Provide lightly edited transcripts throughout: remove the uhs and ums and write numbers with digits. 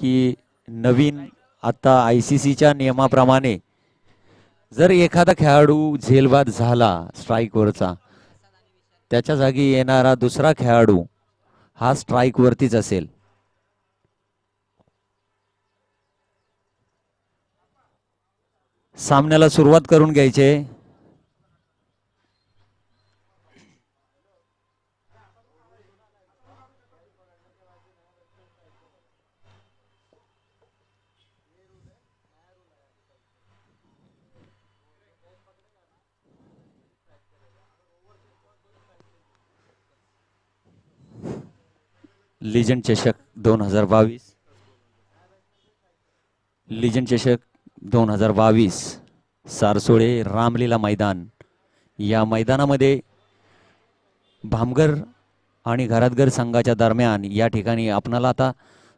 की नवीन आता ICCच्या नियमाप्रमाणे जर एखादा खेळाडू झेलबाद झाला स्ट्राईकवरचा, त्याच्या जागी येणारा दुसरा खेळाडू हा स्ट्राईकवरतीच असेल. सामन्याला सुरुवात करून घ्यायचे. लिजंड चषक 2022, लिजंड चषक 2022 सारसोळे रामलीला मैदान. या मैदानामध्ये भामगर आणि घरातघर संघाच्या दरम्यान या ठिकाणी आपणाला आता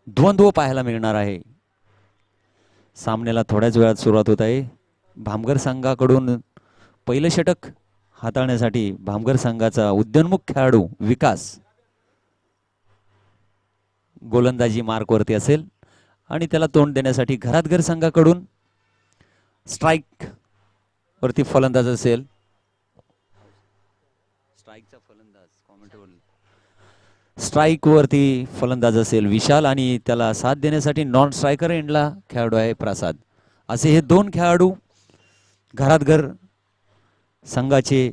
द्वंद्व पाहायला मिळणार आहे. सामन्याला थोड्याच वेळात सुरुवात होत आहे. भामगर संघाकडून पहिलं षटक हाताळण्यासाठी भामगर संघाचा उद्योन्मुख खेळाडू विकास गोलंदाजी मार्कवरती असेल आणि त्याला तोंड देण्यासाठी घरातघर संघाकडून स्ट्राईक वरती फलंदाज असेल. स्ट्राईक वरती फलंदाज असेल विशाल आणि त्याला साथ देण्यासाठी नॉन स्ट्रायकर एंडला खेळाडू आहे प्रसाद. असे हे दोन खेळाडू घरातघर संघाचे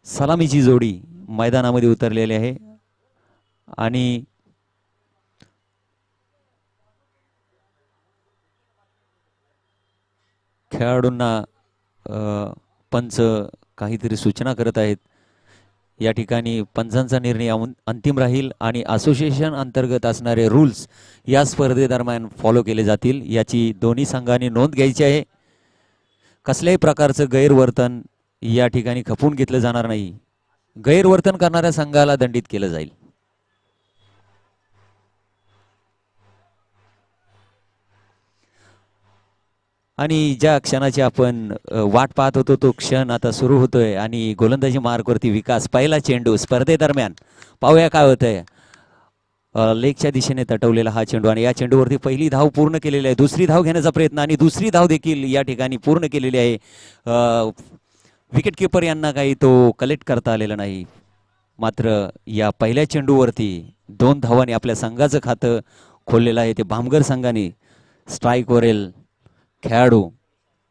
सलामीची जोडी मैदानामध्ये उतरलेली आहे आणि खेळाडूंना पंच काहीतरी सूचना करत आहेत. या ठिकाणी पंचांचा निर्णय अंतिम राहील आणि असोसिएशन अंतर्गत असणारे रूल्स या स्पर्धेदरम्यान फॉलो केले जातील याची दोन्ही संघांनी नोंद घ्यायची आहे. कसल्याही प्रकारचं गैरवर्तन या ठिकाणी खपून घेतलं जाणार नाही. गैरवर्तन करणाऱ्या संघाला दंडित केलं जाईल. आणि ज्या क्षणाची आपण वाट पाहत होतो तो क्षण आता सुरू होतोय आणि गोलंदाजी मार्कवरती विकास पहिला चेंडू स्पर्धेदरम्यान पाहूया काय होतंय. लेगच्या दिशेने तटवलेला हा चेंडू आणि या चेंडूवरती पहिली धाव पूर्ण केलेली आहे. दुसरी धाव घेण्याचा प्रयत्न आणि दुसरी धाव देखील या ठिकाणी पूर्ण केलेली आहे. विकेट किपर यांना काही तो कलेक्ट करता आलेला नाही. मात्र या पहिल्या चेंडूवरती 2 धावांनी आपल्या संघाचं खातं खोललेलं आहे. ते भामगर संघाने स्ट्राईकवरील खेळाडू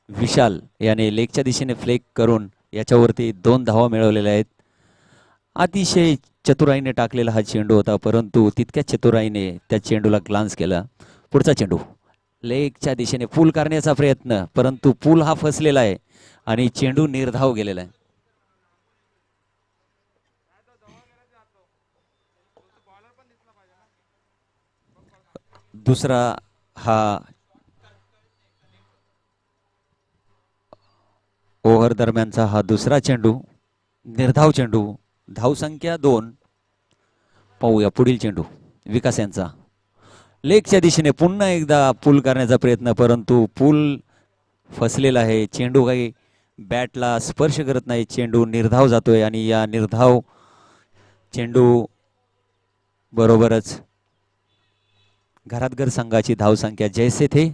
विशाल याने लेगच्या दिशेने फ्लेक करून याच्यावरती 2 धावा मिळवलेल्या आहेत. अतिशय चतुराईने टाकलेला हा चेंडू होता परंतु तितक्या चतुराईने त्या चेंडूला ग्लान्स केला. पुढचा चेंडू लेगच्या दिशेने पूल करण्याचा प्रयत्न परंतु पूल हा फसलेला आहे आणि चेंडू निर्धाव गेलेला आहे. दुसरा हा ओव्हर दरम्यानचा हा दुसरा चेंडू निर्धाव चेंडू धावसंख्या 2. पाहूया पुढील चेंडू विकास यांचा लेगच्या दिशेने पुन्हा एकदा पूल करण्याचा प्रयत्न परंतु पूल फसलेला आहे. चेंडू काही बॅटला स्पर्श करत नाही. चेंडू निर्धाव जातोय आणि या निर्धाव चेंडू बरोबरच घरातघर संघाची धावसंख्या जैसे थे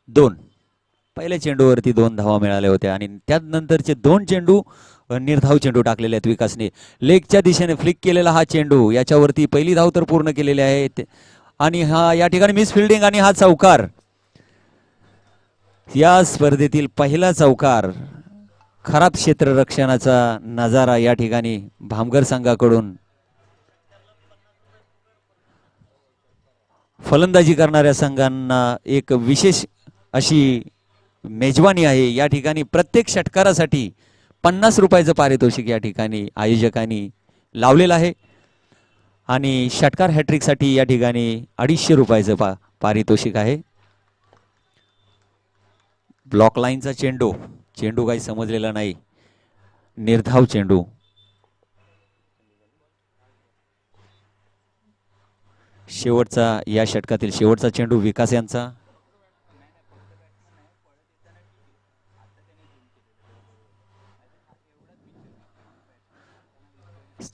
2. पहिल्या चेंडूवरती 2 धावा मिळाल्या होत्या आणि त्यानंतरचे 2 चेंडू निर्धाव चेंडू टाकलेले आहेत विकासने. लेगच्या दिशेने फ्लिक केलेला हा चेंडू याच्यावरती पहिली धाव तर पूर्ण केलेली आहे आणि हा या ठिकाणी मिस फिल्डिंग आणि हा चौकार. या स्पर्धेतील पहिला चौकार. खराब क्षेत्ररक्षणाचा नजारा या ठिकाणी भामगर संघाकडून. फलंदाजी करणाऱ्या संघांना एक विशेष अशी मेजवानी आहे. या ठिकाणी प्रत्येक षटकारासाठी 50 रुपयाचं पारितोषिक या ठिकाणी आयोजकांनी लावलेलं आहे आणि षटकार हॅट्रिकसाठी या ठिकाणी 250 रुपयाचं पारितोषिक आहे. ब्लॉक लाईनचा चेंडू चेंडू काही समजलेला नाही. निर्धाव चेंडू शेवटचा या षटकातील शेवटचा चेंडू विकास यांचा.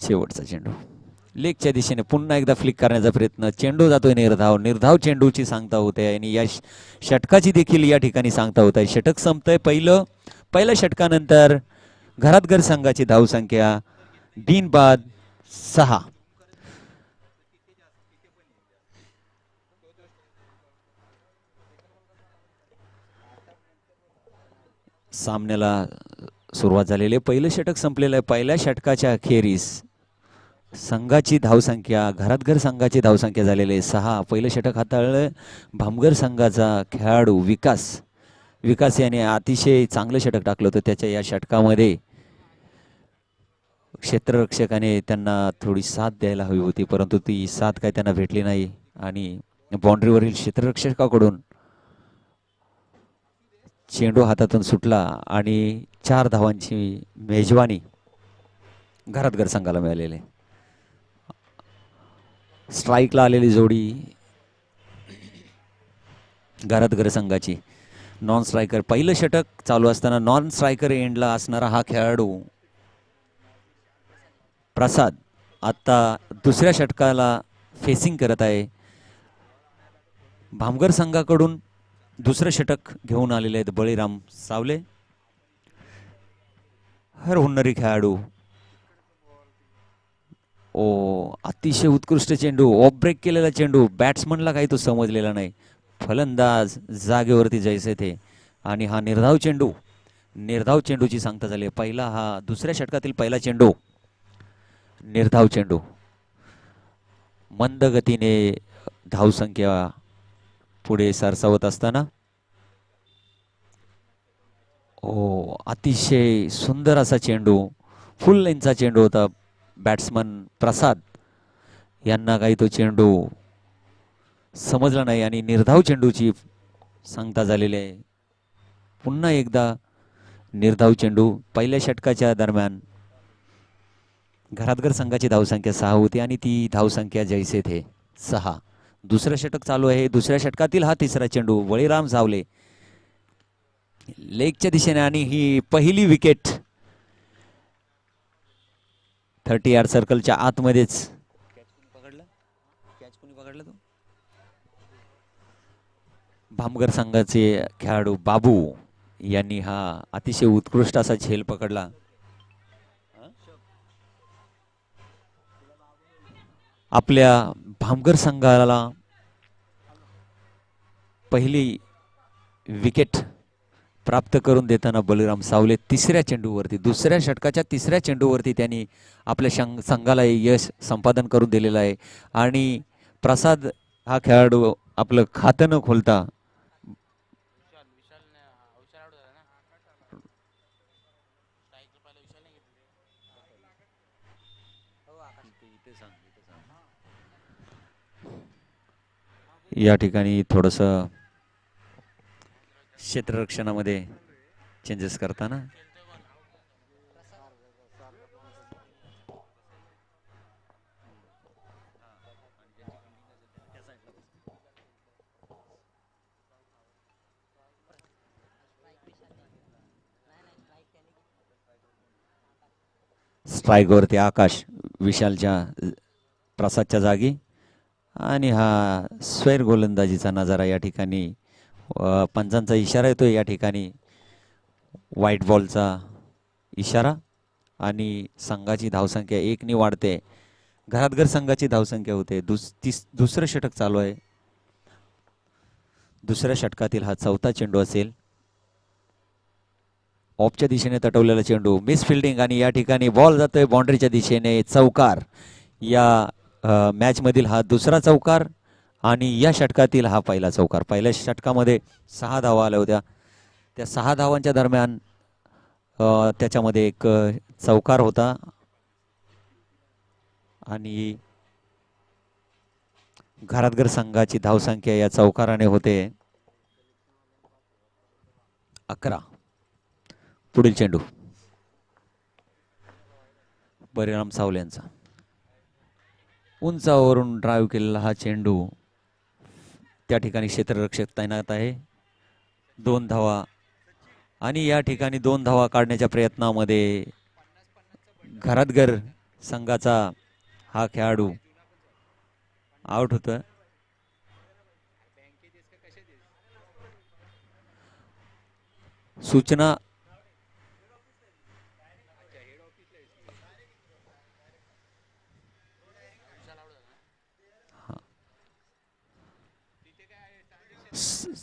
शेवटचा चेंडू लेगच्या दिशेने पुन्हा एकदा फ्लिक करण्याचा प्रयत्न, चेंडू जातोय निर्धाव, निर्धाव चेंडूची सांगता होते आणि या षटकाची देखील या ठिकाणी सांगता होत आहे. षटक संपतंय पहिल्या षटकानंतर घरातघर संघाची धावसंख्या बिनबाद 6. सामन्याला सुरुवात झालेली आहे. पहिलं षटक संपलेलं आहे. पहिल्या षटकाच्या अखेरीस संघाची धावसंख्या घरातघर संघाची धावसंख्या झालेली आहे 6. पहिलं षटक हाताळलं भामगर संघाचा खेळाडू विकास याने अतिशय चांगलं षटक टाकलं होतं. त्याच्या या षटकामध्ये क्षेत्ररक्षकाने त्यांना थोडी साथ द्यायला हवी होती, परंतु ती साथ काय त्यांना भेटली नाही आणि बाउंड्रीवरील क्षेत्ररक्षकाकडून चेंडू हातातून सुटला आणि 4 धावांची मेजवानी घरातघर संघाला मिळालेली. स्ट्राईकला आलेली जोडी घरातघर संघाची. नॉन स्ट्रायकर पहिलं षटक चालू असताना नॉन स्ट्रायकर एंडला असणारा हा खेळाडू प्रसाद आता दुसऱ्या षटकाला फेसिंग करत आहे. भामगर संघाकडून दुसरं षटक घेऊन आलेले आहेत बळीराम सावले. हर हुन्नरी खेळाडू. अतिशय उत्कृष्ट चेंडू, ऑफ ब्रेक केलेला चेंडू, बॅट्समनला काही तो समजलेला नाही. फलंदाज जागेवरती जैसे थे आणि हा निर्धाव चेंडूची सांगता झाली. दुसऱ्या षटकातील पहिला चेंडू निर्धाव चेंडू. मंद गतीने धावसंख्या पुढे सरसावत असताना अतिशय सुंदर असा चेंडू, फुल लेनचा चेंडू होता. बॅट्समन प्रसाद यांना काही तो चेंडू समजला नाही आणि निर्धाव चेंडूची सांगता झालेली आहे. पुन्हा एकदा निर्धाव चेंडू. पहिल्या षटकाच्या दरम्यान घरातघर संघाची धावसंख्या 6 होती आणि ती धावसंख्या जैसे थे 6. दुसरं षटक चालू आहे. दुसऱ्या षटकातील हा तिसरा चेंडू बळीराम सावले लेगच्या दिशेने आणि ही पहिली विकेट 30 यार्ड सर्कलच्या आतमध्येच. पकडला तो भामगर संघाचे खेळाडू बाबू यांनी हा अतिशय उत्कृष्ट असा झेल पकडला. आपल्या भामगर संघाला पहिली विकेट प्राप्त करून देताना बळीराम सावले दुसऱ्या षटकाच्या तिसऱ्या चेंडूवरती त्यांनी आपल्या संघाला यश संपादन करून दिलेलं आहे. आणि प्रसाद हा खेळाडू आपलं खातं न खोलता या ठिकाणी थोडंसं क्षेत्ररक्षणामध्ये चेंजेस करताना स्ट्राईकवरती आकाश विशालच्या प्रसादच्या जागी आणि हा स्वैर गोलंदाजीचा नजारा या ठिकाणी. पंचांचा इशारा येतोय या ठिकाणी, व्हाईट बॉलचा इशारा आणि संघाची धावसंख्या 1 ने वाढते. घरातघर संघाची धावसंख्या होते. दुसरं षटक चालू आहे. दुसऱ्या षटकातील हा चौथा चेंडू असेल. ऑफच्या दिशेने तटवलेला चेंडू, मिस फिल्डिंग आणि या ठिकाणी बॉल जातोय बाउंड्रीच्या दिशेने. चौकार. या मॅच मधील हा दुसरा चौकार आणि या षटकातील हा पहिला चौकार. पहिल्या षटकामध्ये 6 धावा आल्या होत्या. त्या 6 धावांच्या दरम्यान त्याच्यामध्ये एक चौकार होता आणि घरातघर संघाची धावसंख्या या चौकाराने होते 11. पुढील चेंडू बळीराम सावले यांचा. उंचावरून ड्राईव्ह केलेला हा चेंडू. त्या ठिकाणी क्षेत्ररक्षक तैनात आहे. 2 धावा आणि या ठिकाणी 2 धावा काढण्याच्या प्रयत्नामध्ये घरातघर संघाचा हा खेळाडू आउट होतोय. सूचना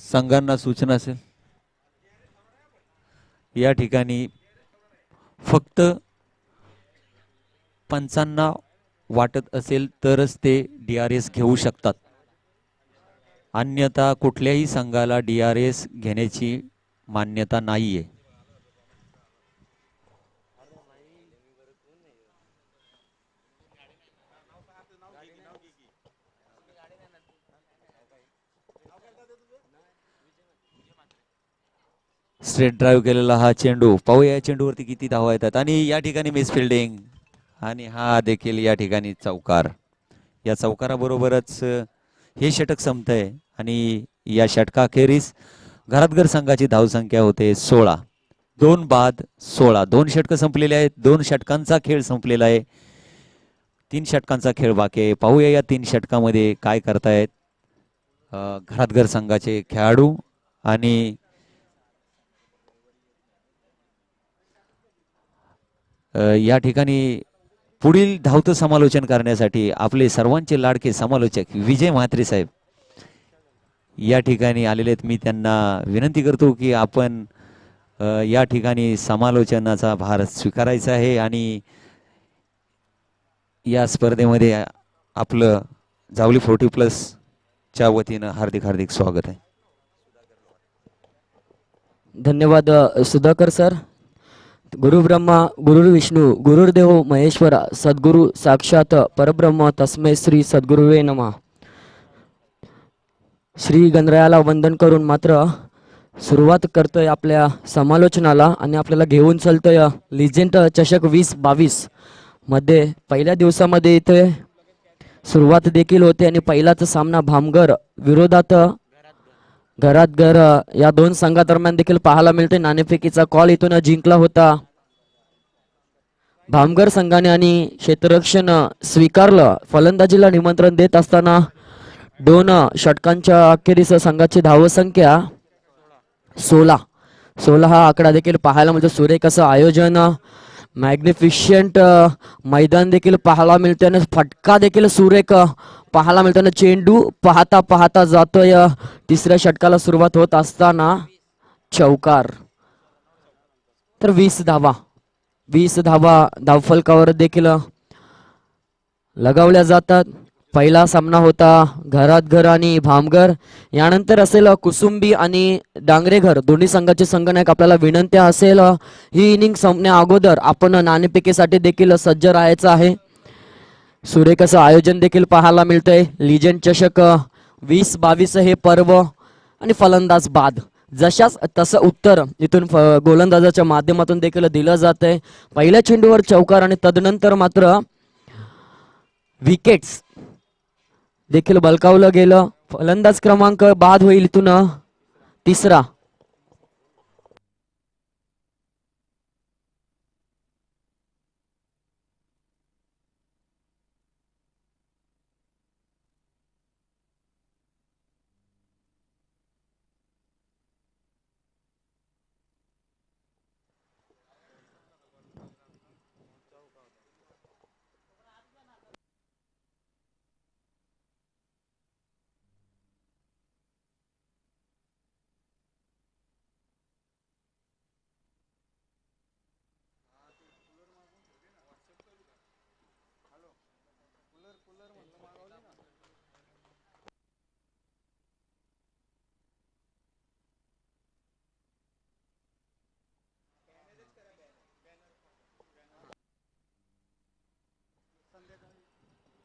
संघांना सूचना असेल या ठिकाणी फक्त पंचांना वाटत असेल तरच ते DRS घेऊ शकतात. अन्यथा कुठल्याही संघाला DRS घेण्याची मान्यता नाहीये. स्ट्रेट ड्राईव्ह केलेला हा चेंडू पाहूया या चेंडूवरती किती धावा येतात आणि या ठिकाणी मिस फिल्डिंग आणि हा देखील या ठिकाणी चौकार. या चौकाराबरोबरच हे षटक संपतंय आणि या षटकाखेरीस घरातघर संघाची धावसंख्या होते 16. 2 बाद 16. 2 षटक संपलेले आहेत. 2 षटकांचा खेळ संपलेला आहे. 3 षटकांचा खेळ बाकी आहे. पाहूया या 3 षटकामध्ये काय करतायत घरातघर संघाचे खेळाडू आणि या ठिकाणी पुढील धावतं समालोचन करण्यासाठी आपले सर्वांचे लाडके समालोचक विजय म्हात्रे साहेब या ठिकाणी आलेले आहेत. मी त्यांना विनंती करतो की आपण या ठिकाणी समालोचनाचा भार स्वीकारायचा आहे आणि या स्पर्धेमध्ये आपलं जावली 40+ च्या वतीनं हार्दिक हार्दिक स्वागत आहे. धन्यवाद सुधाकर सर. गुरु ब्रह्मा गुरु विष्णू गुरुर्देव महेश्वरा सद्गुरु साक्षात परब्रह्म तस्मै श्री सद्गुरुवे नमः. श्री गणरायाला वंदन करून मात्र सुरुवात करतोय आपल्या समालोचनाला आणि आपल्याला घेऊन चालतोय लिजेंड चषक 2022 मध्ये. पहिल्या दिवसामध्ये इथे सुरुवात देखील होते आणि पहिलाच सामना भामगर विरोधात घरात घर या 2 संघादरम्यान देखील पाहायला मिळते. नाणेफेकीचा कॉल इथून जिंकला होता भामगर संघाने आणि क्षेत्ररक्षण स्वीकारलं. फलंदाजीला निमंत्रण देत असताना 2 षटकांच्या अखेरीस संघाची धावसंख्या 16 हा आकडा देखील पाहायला मिळतो. सुरेख असं आयोजन मॅग्निफिशियंट मैदान देखील पाहायला मिळते आणि फटका देखील सुरेख पाहायला मिळताना चेंडू पाहता पाहता जातोय. 3ऱ्या षटकाला सुरुवात होत असताना चौकार. तर 20 धावा धावफलकावर देखील लगावल्या जातात. पहिला सामना होता घरात घर आणि भामगर. यानंतर असेल कुसुंबी आणि डांगरेघर दोन्ही संघाचे संघनायक. आपल्याला विनंती असेल ही इनिंग संपण्या अगोदर आपण नाणेफेकीसाठी देखील सज्ज राहायचं आहे. सुरेख असं आयोजन देखील पाहायला मिळतंय. लिजेंड चषक 2022 हे पर्व आणि फलंदाज बाद जशाच तसं उत्तर इथून गोलंदाजाच्या माध्यमातून देखील दिलं जात आहे. पहिल्या चेंडूवर चौकार आणि तदनंतर मात्र विकेट्स देखील बलकावलं गेलं. फलंदाज क्रमांक बाद होईल इथून 3रा.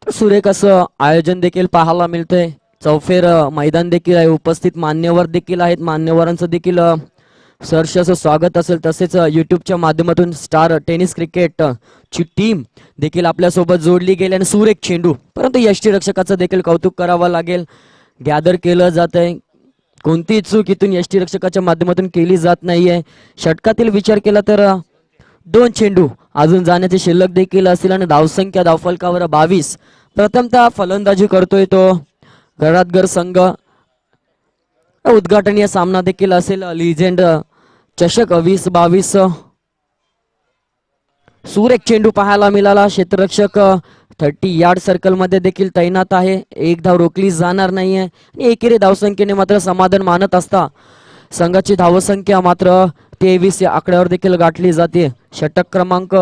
सुरेख असं आयोजन देखील पाहायला मिळतंय. चौफेर मैदान देखील आहे. उपस्थित मान्यवर देखील आहेत. मान्यवरांचं देखील सहर्ष असं स्वागत असेल. तसेच युट्यूबच्या माध्यमातून स्टार टेनिस क्रिकेट ची टीम देखील आपल्यासोबत जोडली गेली आणि सुरेख चेंडू. परंतु यष्टीरक्षकाचं देखील कौतुक करावं लागेल. गॅदर केलं जात आहे. कोणतीही चूक इथून यष्टीरक्षकाच्या माध्यमातून केली जात नाहीये. षटकातील विचार केला तर 2 चेंडू अजून जाण्याची शिल्लक देखील असतील आणि धावसंख्या धावफलकावर 22. प्रथमतः फलंदाजी करतोय तो घरातघर संघ. उद्घाटनीय सामना देखील असेल लिजेंड चषक 2022. सुरेख चेंडू पाहायला मिळाला. क्षेत्ररक्षक 30 यार्ड सर्कल मध्ये देखील तैनात आहे. एक धाव रोखली जाणार नाहीये आणि एकेरी धावसंख्येने मात्र समाधान मानत असता संघाची धावसंख्या मात्र 23 या आकड्यावर देखील गाठली जाते. षटक क्रमांक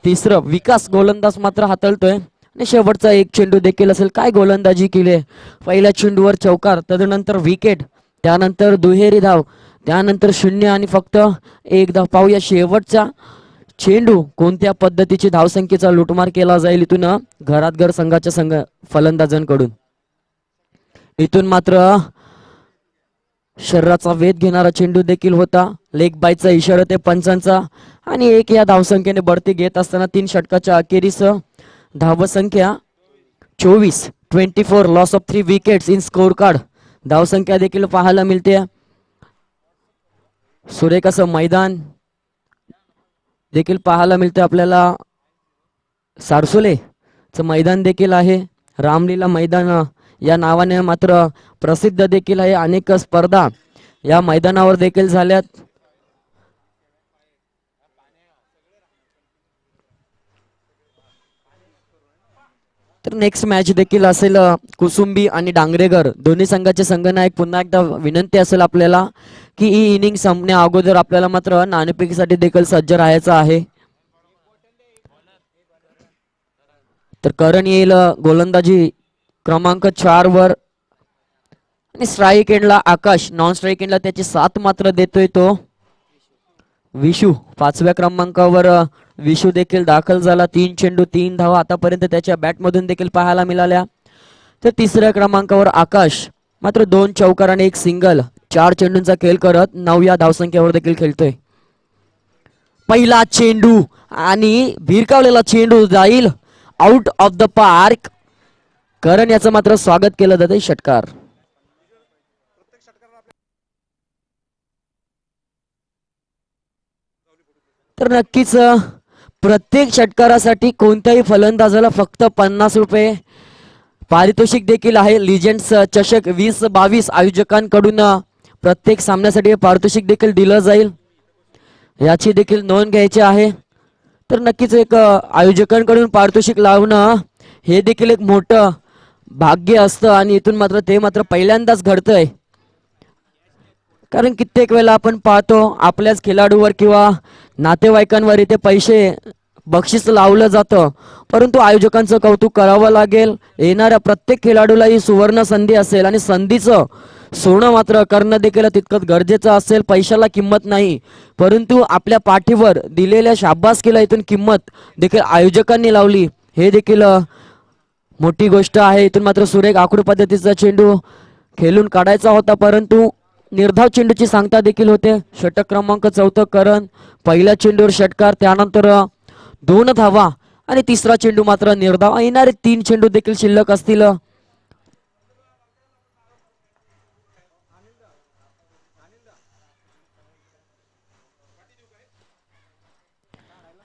3 विकास गोलंदाज मात्र हाताळतोय आणि शेवटचा एक चेंडू देखील असेल. काय गोलंदाजी केली. पहिल्या चेंडूवर चौकार, तदनंतर विकेट, त्यानंतर दुहेरी धाव, त्यानंतर 0 आणि फक्त एक धाव. पाहूया शेवटचा चेंडू कोणत्या पद्धतीची धावसंख्येचा लुटमार केला जाईल इथून घरातघर संघाच्या फलंदाजांकडून. इथून मात्र शरीराचा वेध घेणारा चेंडू देखील होता. लेग बायचा इशारा ते पंचांचा आणि एक या धावसंख्येने बढती घेत असताना 3 षटकाच्या अखेरीस धावसंख्या 24 loss of 3 wickets in score card धावसंख्या देखील पाहायला मिळते. सुरेख असं मैदान देखील पाहायला मिळते आपल्याला. सारसोलेचं मैदान देखील आहे. रामलीला मैदान या नावाने मात्र प्रसिद्ध देखील आहे. अनेक स्पर्धा या मैदानावर देखील झाल्यात. तर नेक्स्ट मॅच देखील असेल कुसुंबी आणि डांगरेघर दोन्ही संघाचे संघनायक. पुन्हा एकदा विनंती असेल आपल्याला की ही इनिंग संपण्या अगोदर आपल्याला मात्र नाणेफेकीसाठी देखील सज्ज राहायचं आहे. तर करण येईल गोलंदाजी क्रमांक 4 वर आणि स्ट्राईक एंडला आकाश, नॉन स्ट्राईक एंडला त्याची साथ मात्र देतोय तो विशू. 5व्या क्रमांकावर विशू देखील दाखल झाला. 3 चेंडू 3 धावा आतापर्यंत त्याच्या बॅटमधून देखील पाहायला मिळाल्या. तर 3ऱ्या क्रमांकावर आकाश मात्र 2 चौकार आणि 1 सिंगल, 4 चेंडूंचा खेळ करत 9 या धावसंख्येवर देखील खेळतोय. पहिला चेंडू आणि भिरकावलेला चेंडू जाईल आउट ऑफ द पार्क. करण याचं मात्र स्वागत केलं जातं. षटकार. तर नक्कीच प्रत्येक षटकारासाठी कोणत्याही फलंदाजाला फक्त 50 रुपये पारितोषिक देखील आहे. लिजेंड्स चषक 2022 आयोजकांकडून प्रत्येक सामन्यासाठी पारितोषिक देखील दिलं जाईल, याची देखील नोंद घ्यायची आहे. तर नक्कीच एक आयोजकांकडून पारितोषिक लावणं हे देखील एक मोठं भाग्य असतं आणि इथून मात्र ते मात्र पहिल्यांदाच घडतंय. कारण कित्येक वेळेला आपण पाहतो आपल्याच खेळाडूवर किंवा नातेवाईकांवर इथे पैसे बक्षीस लावलं जातं, परंतु आयोजकांचं कौतुक करावं लागेल. येणाऱ्या प्रत्येक खेळाडूला ही सुवर्ण संधी असेल आणि संधीचं सोनं मात्र करणं देखील तितकंच गरजेचं असेल. पैशाला किंमत नाही, परंतु आपल्या पाठीवर दिलेल्या शाबासकीला इथून किंमत देखील आयोजकांनी लावली, हे देखील मोठी गोष्ट आहे. इथून मात्र सुरेख आखूड पद्धतीचा चेंडू खेळून काढायचा होता, परंतु निर्धाव चेंडूची सांगता देखील होते. षटक क्रमांक 4 करण, पहिल्या चेंडूवर षटकार, त्यानंतर 2 धावा आणि 3रा चेंडू मात्र निर्धाव. येणारे 3 चेंडू देखील शिल्लक असतील.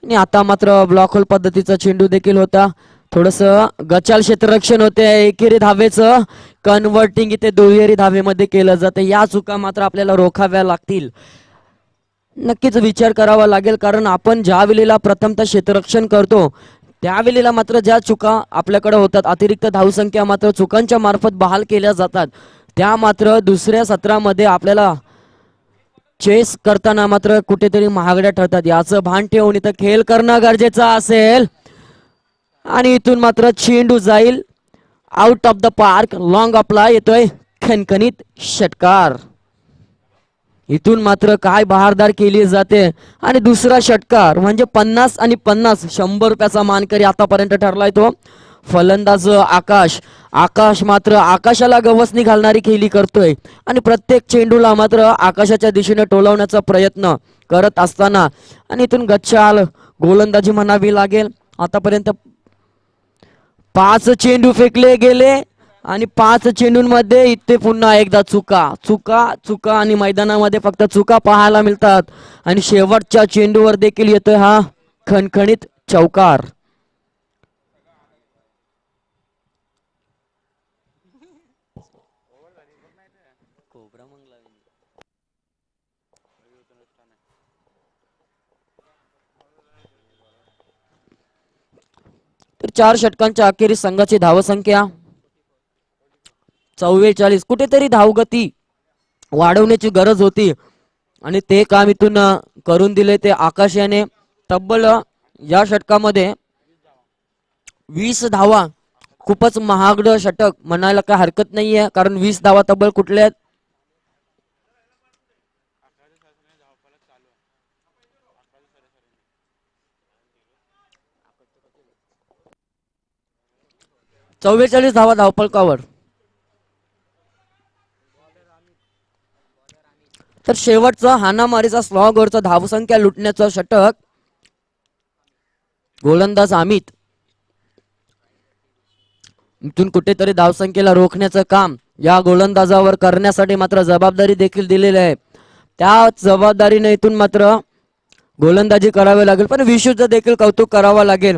आणि आता मात्र ब्लॉक होल पद्धतीचा चेंडू देखील होता. थोडस गचाल क्षेत्ररक्षण होते. एकेरी धावेचं कन्व्हर्टिंग इथे दुहेरी धावेमध्ये केलं जातं. या चुका मात्र आपल्याला रोखाव्या लागतील. नक्कीच विचार करावा लागेल, कारण आपण ज्या वेळेला प्रथमतः क्षेत्ररक्षण करतो त्यावेळेला मात्र ज्या चुका आपल्याकडे होतात, अतिरिक्त धावसंख्या मात्र चुकांच्या मार्फत बहाल केल्या जातात, त्या मात्र दुसऱ्या सत्रामध्ये आपल्याला चेस करताना मात्र कुठेतरी महागड्या ठरतात. याचं भान ठेवून इथं खेळ करणं गरजेचं असेल. आणि इथून मात्र चेंडू जाईल out of the park. Long apply येतोय, खणखणीत षटकार. इथून मात्र काय बहारदार केली जाते आणि दुसरा षटकार म्हणजे 50 आणि 50 100 रुपयाचा मानकरी आतापर्यंत ठरलाय तो फलंदाज आकाश. आकाश मात्र आकाशाला गवसणी घालणारी खेळी करतोय आणि प्रत्येक चेंडूला मात्र आकाशाच्या दिशेने टोलवण्याचा प्रयत्न करत असताना आणि इथून गच्चाल गोलंदाजी म्हणावी लागेल. आतापर्यंत 5 चेंडू फेकले गेले आणि 5 चेंडूंमध्ये इथे पुन्हा एकदा चुका चुका चुका आणि मैदानामध्ये फक्त चुका पाहायला मिळतात. आणि शेवटच्या चेंडूवर देखील येतोय हा खणखणीत चौकार. तर 4 षटकांच्या अखेरीस संघाची धावसंख्या 44. कुठेतरी धावगती वाढवण्याची गरज होती आणि ते काम इथून करून दिले ते आकाश याने. तब्बल या षटकामध्ये 20 धावा. खूपच महागड षटक म्हणायला काय हरकत नाहीये, कारण 20 धावा तब्बल कुठल्या आहेत? चव्वेचाळीस धावा धावफलकावर. तर शेवटचा हाणामारीचा स्लॉगवरचा धावसंख्या लुटण्याचं षटक. गोलंदाज अमित इथून कुठेतरी धावसंख्येला रोखण्याचं काम या गोलंदाजावर करण्यासाठी मात्र जबाबदारी देखील दिलेली आहे. त्या जबाबदारीने इथून मात्र गोलंदाजी करावी लागेल, पण विशूचं देखील कौतुक करावं लागेल.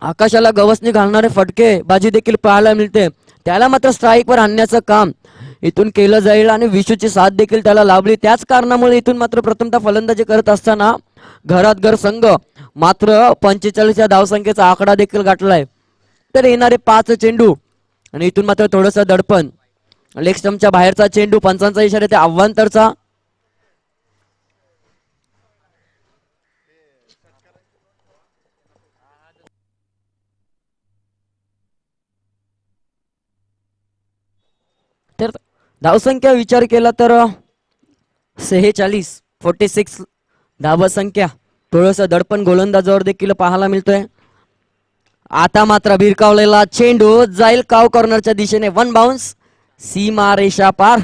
आकाशाला गवसणी घालणारे फटके बाजी देखील पाहायला मिळते. त्याला मात्र स्ट्राईक वर आणण्याचं काम इथून केलं जाईल आणि विशूची साथ देखील त्याला लाभली. त्याच कारणामुळे इथून मात्र प्रथमतः फलंदाजी करत असताना घरात घर संघ मात्र 45 या धावसंख्येचा आकडा देखील गाठलाय. तर येणारे 5 चेंडू आणि इथून मात्र थोडंसं दडपण. लेग स्टंपच्या बाहेरचा चेंडू, पंचांचा इशारा ते अव्वांतरचा. तर धावसंख्या विचार केला तर 46 धावसंख्या. थोडंसं दडपण गोलंदाजावर देखील पाहायला मिळतोय. आता मात्र भिरकावलेला चेंडू जाईल काव कॉर्नरच्या दिशेने. 1 बाउन्स, सीमा रेषा पार.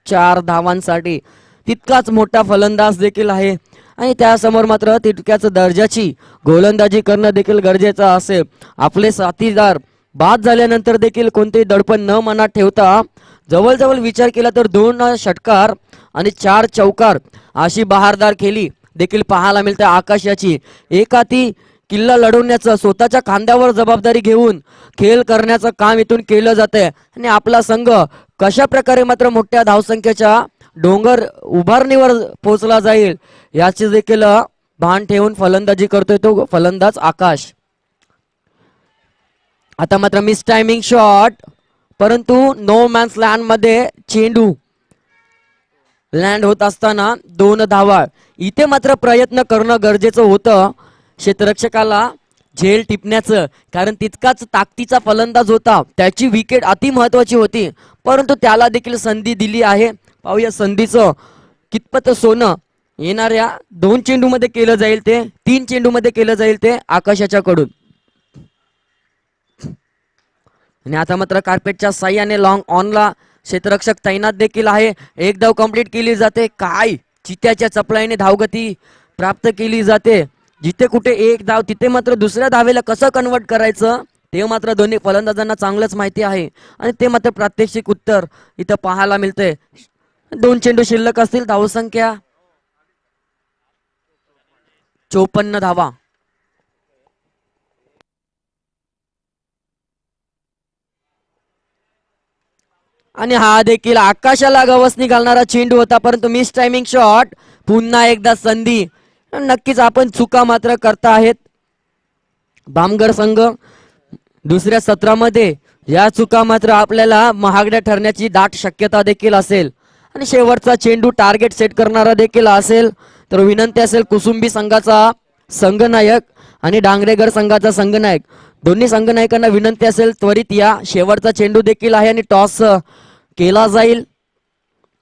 4 धावांसाठी. तितकाच मोठा फलंदाज देखील आहे आणि त्यासमोर मात्र तितक्याच दर्जाची गोलंदाजी करणं देखील गरजेचं असेल. आपले साथीदार बाद झाल्यानंतर देखील कोणतेही दडपण न मनात ठेवता जवळजवळ विचार केला तर 2 षटकार आणि 4 चौकार अशी बहारदार खेळी देखील पाहायला मिळते आकाशाची. एकाती किल्ला लढवण्याचं, स्वतःच्या खांद्यावर जबाबदारी घेऊन खेळ करण्याचं काम इथून केलं जातंय आणि आपला संघ कशा प्रकारे मात्र मोठ्या धावसंख्येच्या डोंगर उभारणीवर पोहोचला जाईल याचे देखील भान ठेवून फलंदाजी करतोय तो फलंदाज आकाश. आता मात्र मिस टायमिंग शॉट, परंतु नो मॅन्स लँड मध्ये चेंडू लँड होत असताना 2 धावा. इथे मात्र प्रयत्न करणं गरजेचं होतं क्षेत्ररक्षकाला झेल टिपण्याचं, कारण तितकाच ताकदीचा फलंदाज होता. त्याची विकेट अति महत्वाची होती, परंतु त्याला देखील संधी दिली आहे. पाहूया संधीचं कितपत सोनं येणाऱ्या 2 चेंडूमध्ये केलं जाईल ते 3 चेंडूमध्ये केलं जाईल ते आकाशाच्याकडून. आणि आता मात्र कार्पेटच्या साह्याने लॉंग ऑनला क्षेत्ररक्षक तैनात देखील आहे. एक धाव कंप्लीट केली जाते. काय चित्याच्या चपलाईने धावगती प्राप्त केली जाते. जिथे कुठे एक धाव तिथे मात्र दुसऱ्या धावेला कसं कन्वर्ट करायचं ते मात्र दोन्ही फलंदाजांना चांगलंच माहिती आहे आणि ते मात्र प्रात्यक्षिक उत्तर इथं पाहायला मिळते. 2 चेंडू शिल्लक असतील. धावसंख्या 54 धावा. आणि हा देखील आकाशाला गवसणी घालणारा चेंडू होता, परंतु मिस टायमिंग शॉट. पुन्हा एकदा संधी. नक्कीच आपण चुका मात्र करता आहेत भामगर संघ. दुसऱ्या सत्रामध्ये या चुका मात्र आपल्याला महागड्या ठरण्याची दाट शक्यता देखील असेल आणि शेवटचा चेंडू टार्गेट सेट करणारा देखील असेल. तर विनंती असेल कुसुंबी संघाचा संघनायक आणि डांगरेगर संघाचा संघनायक दोन्ही संघनायकांना विनंती असेल त्वरित या. शेवटचा चेंडू देखील आहे आणि टॉस केला जाईल.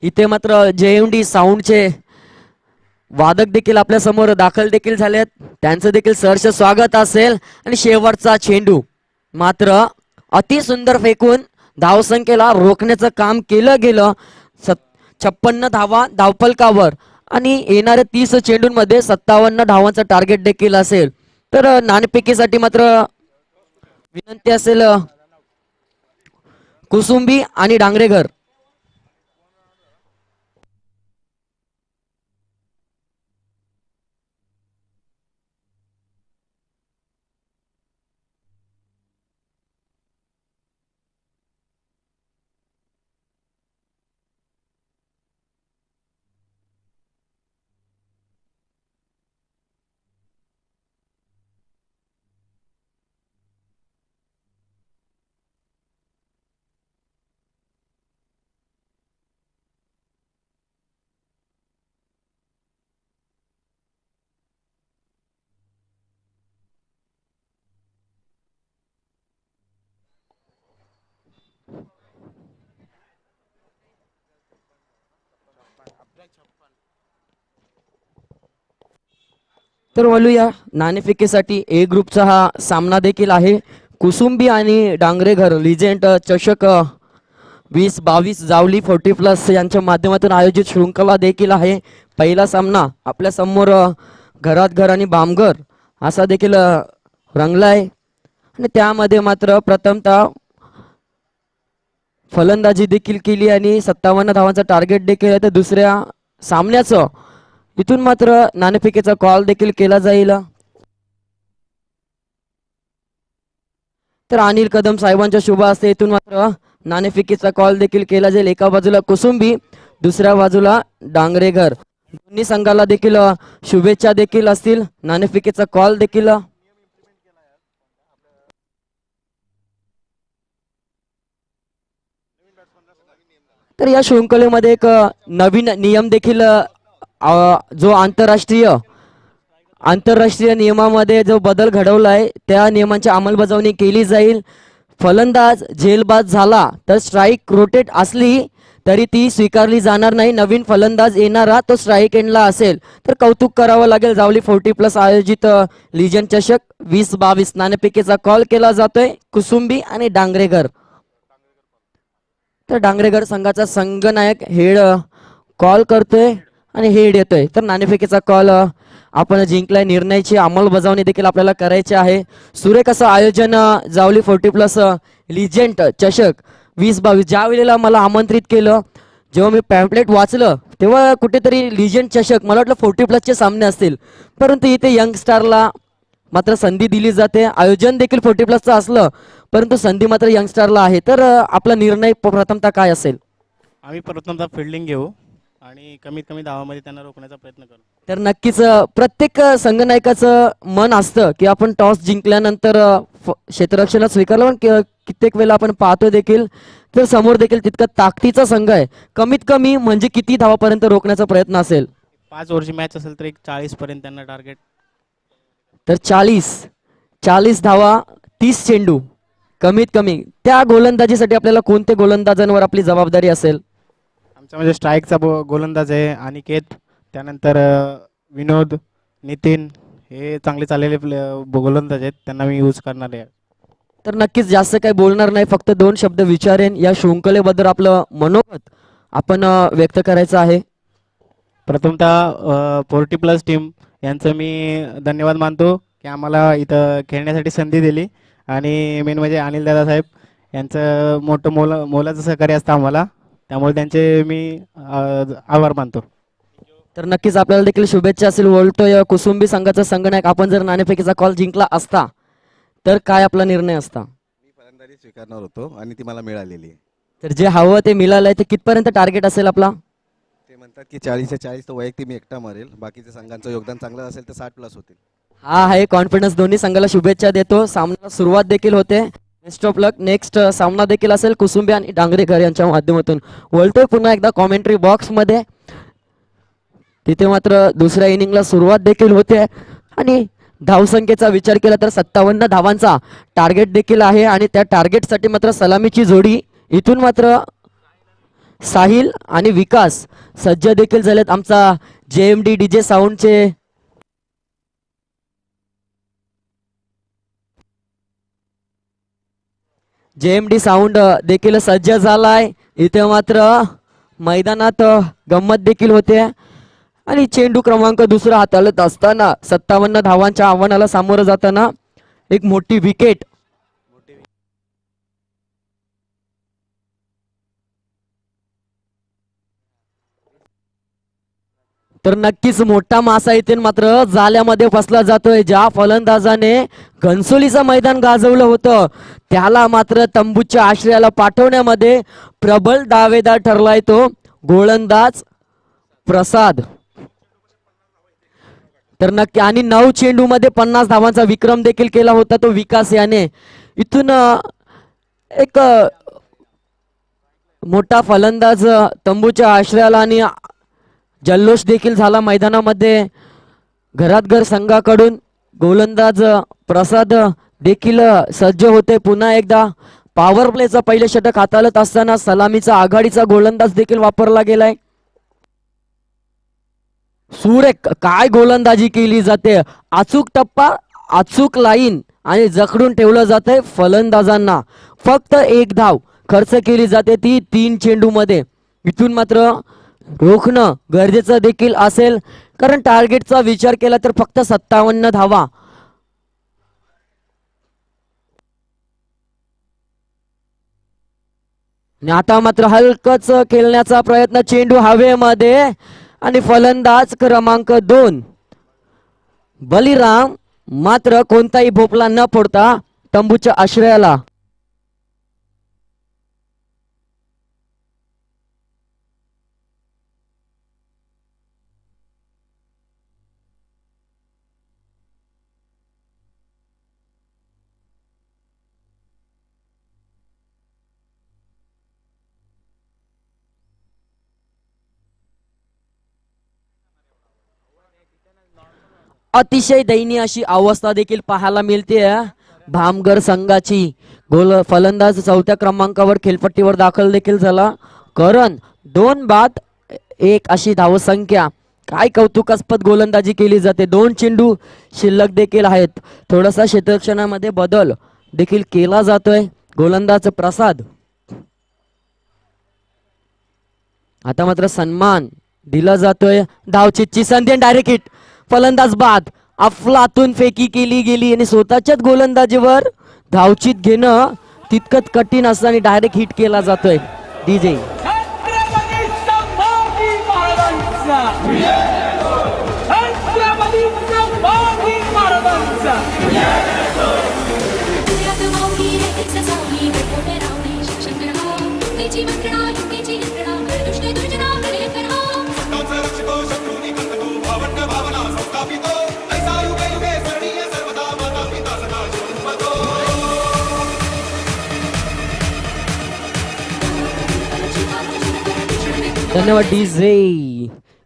इथे मात्र JMD साऊंडचे वादक देखील आपल्या समोर दाखल देखील झालेत, त्यांचं देखील सहर्ष स्वागत असेल. आणि शेवटचा चेंडू मात्र अति सुंदर फेकून धावसंख्येला रोखण्याचं काम केलं गेलं. 56 धावा धावफलकावर आणि येणाऱ्या 30 चेंडूंमध्ये 57 धावांचं टार्गेट देखील असेल. तर नाणेफेकीसाठी मात्र विनंती असेल कुसुंबी आणि डांगरेघर. तर वळूया नाणेफेकीसाठी ए ग्रुपचा हा सामना देखील आहे. कुसुंबी आणि डांगरेघर लिजेंड चषक 20-22 जावली 40+ यांच्या माध्यमातून आयोजित शृंखला देखील आहे. पहिला सामना आपल्या समोर घरात घर आणि बामघर असा देखील रंगलाय आणि त्यामध्ये मात्र प्रथमतः फलंदाजी देखील केली आणि 57 धावांचा टार्गेट देखील आहे. तर दुसऱ्या सामन्याचं इथून मात्र नाणेफेकीचा कॉल देखील केला जाईल. तर अनिल कदम साहेबांच्या शुभ हस्ते इथून मात्र नाणेफेकीचा कॉल देखील केला जाईल. एका बाजूला कुसुंबी, दुसऱ्या बाजूला डांगरेघर. दोन्ही संघाला देखील शुभेच्छा देखील असतील. नाणेफेकीचा कॉल देखील तर या शृंखलेमध्ये एक नवीन नियम देखील जो आंतरराष्ट्रीय नियमामध्ये जो बदल घडवला आहे त्या नियमांची अंमलबजावणी केली जाईल. फलंदाज झेलबाद झाला तर स्ट्राईक रोटेट असली तरी ती स्वीकारली जाणार नाही. नवीन फलंदाज येणारा तो स्ट्राईक एंडला असेल. तर कौतुक करावं लागेल जावली 40+ आयोजित लिजन चषक 20-22 नाणेफेकीचा कॉल केला जातोय कुसुंबी आणि डांगरेघर. तर डांगरेघर संघाचा संघनायक हेड कॉल करतोय आणि हेड येतोय. तर नाणेफेकीचा कॉल आपण जिंकलाय. निर्णयाची अंमलबजावणी देखील आपल्याला करायची आहे. सुरेख असं आयोजन जावली 40+ लिजेंड चषक 20-22 ज्या वेळेला मला आमंत्रित केलं, जेव्हा मी पॅम्पलेट वाचलं तेव्हा कुठेतरी लिजेंड चषक मला वाटलं 40+ सामने असतील, परंतु इथे यंगस्टारला मात्र संधी दिली जाते. आयोजन देखील 40+ असलं परंतु संधी मात्र यंगस्टारला आहे. तर आपला निर्णय प्रथमतः काय असेल? आम्ही प्रथमतः फिल्डिंग घेऊ आणि कमीत कमी धावामध्ये त्यांना रोखण्याचा प्रयत्न करू. तर नक्कीच प्रत्येक संघनायकाचं मन असतं की आपण टॉस जिंकल्यानंतर क्षेत्ररक्षणात स्वीकारलं, पण कित्येक वेळेला आपण पाहतो देखील तर समोर देखील तितका ताकदीचा संघ आहे. कमीत कमी म्हणजे किती धावापर्यंत रोखण्याचा प्रयत्न असेल? 5 ओव्हरची मॅच असेल तर एक 40 पर्यंत त्यांना टार्गेट. तर 40 धावा 30 चेंडू कमीत कमी. त्या गोलंदाजीसाठी आपल्याला कोणत्या गोलंदाजांवर आपली जबाबदारी असेल? आमच्यामध्ये स्ट्राईकचा गोलंदाज आहे अनिकेत, त्यानंतर विनोद, नितीन हे चांगले चाललेले गोलंदाज आहेत, त्यांना मी यूज करणार आहे. तर नक्कीच जास्त काही बोलणार नाही, फक्त 2 शब्द विचारेन. या शृंखलेबद्दल आपलं मनोगत आपण व्यक्त करायचं आहे. प्रथमतः 40+ टीम यांचं मी धन्यवाद मानतो की आम्हाला इथं खेळण्यासाठी संधी दिली आणि मेन म्हणजे अनिल दादा साहेब यांचं मोठं मोलाचं सहकार्य असतं आम्हाला, त्यामुळे त्यांचे मी आभार मानतो. तर नक्कीच आपल्याला देखील शुभेच्छा असेल. बोलतोय कुसुंबी संघाचा संघनायक. आपण जर नाणेफेकीचा कॉल जिंकला असता तर काय आपला निर्णय असता? मी फलंदाजी स्वीकारणार होतो आणि ती मला मिळालेली आहे. तर जे हवं ते मिळालंय. ते कितपर्यंत टार्गेट असेल आपला? ते म्हणतात की 40-40 तर वैयक्तिक मी एकटा मारेल, बाकीच्या संघांचं योगदान चांगलं असेल तर 60+ होतील. हा आहे कॉन्फिडन्स. दोन्ही संघाला शुभेच्छा देतो. सामन्याला सुरुवात देखील होते. Best of luck. नेक्स्ट सामना देखील असेल कुसुंबी आणि डांगरेघर यांच्या माध्यमातून. वळतोय पुन्हा एकदा कॉमेंट्री बॉक्स मध्ये. तिथे मात्र दुसऱ्या इनिंगला सुरुवात देखील होते आणि धावसंख्येचा विचार केला तर 57 धावांचा टार्गेट देखील आहे आणि त्या टार्गेटसाठी मात्र सलामीची जोडी इथून मात्र साहिल आणि विकास सज्ज देखील झालेत. आमचा JMD DJ साऊंडचे JMD साऊंड देखील सज्ज झालाय. इथे मात्र मैदानात गंमत देखील होते आणि चेंडू क्रमांक दुसरा हाताळत असताना 57 धावांच्या आव्हानाला सामोरं जाताना एक मोठी विकेट. तर नक्कीच मोठा मासा इथे मात्र जाल्यामध्ये फसला जातोय. ज्या फलंदाजाने घनसोलीचं मैदान गाजवलं होतं त्याला मात्र तंबूच्या आश्रयाला पाठवण्यामध्ये प्रबळ दावेदार ठरलाय तो गोलंदाज प्रसाद. तर नक्की आणि 9 चेंडू मध्ये 50 धावांचा विक्रम देखील केला होता तो विकास याने. इथून एक मोठा फलंदाज तंबूच्या आश्रयाला आणि जल्लोष देखील झाला मैदानामध्ये. घरात घर संघाकडून गोलंदाज प्रसाद देखील सज्ज होते. पुन्हा एकदा पॉवर प्लेचा पहिले षटक हाताळत असताना सलामीचा आघाडीचा गोलंदाज देखील वापरला गेलाय. सुरेख काय गोलंदाजी केली जाते, अचूक टप्पा, अचूक लाईन आणि जखडून ठेवलं जातंय फलंदाजांना. फक्त एक धाव खर्च केली जाते ती 3 चेंडू मध्ये. इथून मात्र रोखणं गरजेचं देखील असेल, कारण टार्गेटचा विचार केला तर फक्त 57 धावा. आणि आता मात्र हलकच खेळण्याचा प्रयत्न, चेंडू हवेमध्ये आणि फलंदाज क्रमांक 2 बलिराम मात्र कोणताही भोपळा न फोडता तंबूच्या आश्रयाला. अतिशय दयनीय अशी अवस्था देखील पाहायला मिळते भामगर संघाची. फलंदाज 4थ्या क्रमांकावर खेळपट्टीवर दाखल देखील झाला. करण 2 बाद 1 अशी धावसंख्या. काय कौतुकास्पद गोलंदाजी केली जाते. 2 चेंडू शिल्लक देखील आहेत. थोडासा क्षेत्ररक्षणामध्ये बदल देखील केला जातोय. गोलंदाज प्रसाद. आता मात्र सन्मान दिला जातोय. धावचीची संधी, डायरेक्ट हिट. फलंदाज बाद. अफलातून फेकी केली गेली आणि स्वतःच्याच गोलंदाजीवर धावचीत घेणं तितकंच कठीण असतं आणि डायरेक्ट हिट केला जातोय. डीजे धन्यवाद डीजे.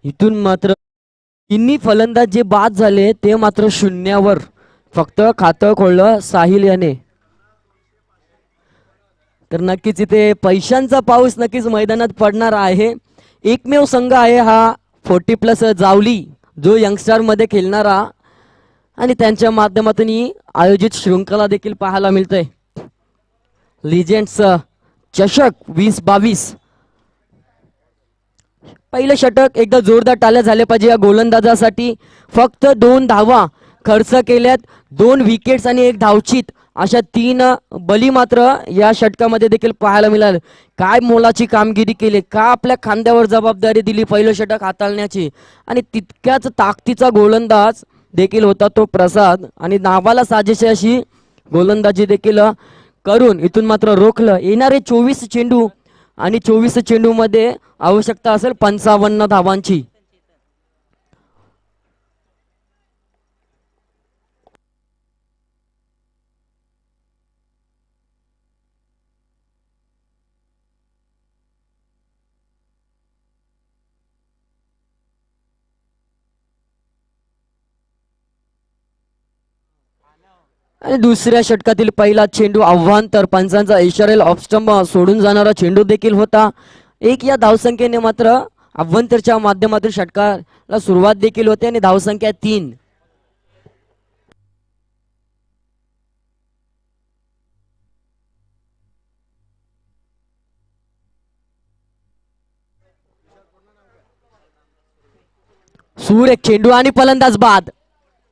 इथून मात्र तिन्ही फलंदाज जे बाद झाले ते मात्र शून्यावर. फक्त खातं खोललं साहिल याने. तर नक्कीच इथे पैशांचा पाऊस नक्कीच मैदानात पडणार आहे. एकमेव संघ आहे हा 40+ जावली, जो यंगस्टर मध्ये खेळणारा आणि त्यांच्या माध्यमातून ही आयोजित शृंखला देखील पाहायला मिळते. लिजेंड्स चषक 2022. पहिलं षटक एकदा जोरदार टाळ्या झाल्या पाहिजे या गोलंदाजासाठी. फक्त 2 धावा खर्च केल्यात, 2 विकेट्स आणि 1 धावचीत अशा 3 बली मात्र या षटकामध्ये देखील पाहायला मिळाल. काय मोलाची कामगिरी केली, का आपल्या खांद्यावर जबाबदारी दिली पहिलं षटक हाताळण्याची. आणि तितक्याच ताकदीचा गोलंदाज देखील होता तो प्रसाद. आणि नावाला साजेशी अशी गोलंदाजी देखील करून इथून मात्र रोखलं. येणारे 24 चेंडू आणि 24 चेंडू मध्ये आवश्यकता असेल 55 धावांची. आणि दुसऱ्या षटकातील पहिला चेंडू आव्हांतर, पंचांचा इशारेला ऑफस्टंप सोडून जाणारा चेंडू देखील होता. 1 या धावसंख्येने मात्र अभ्यंतरच्या माध्यमातून षटकाला सुरुवात देखील होते आणि धावसंख्या 3. सुरेख चेंडू आणि फलंदाज बाद.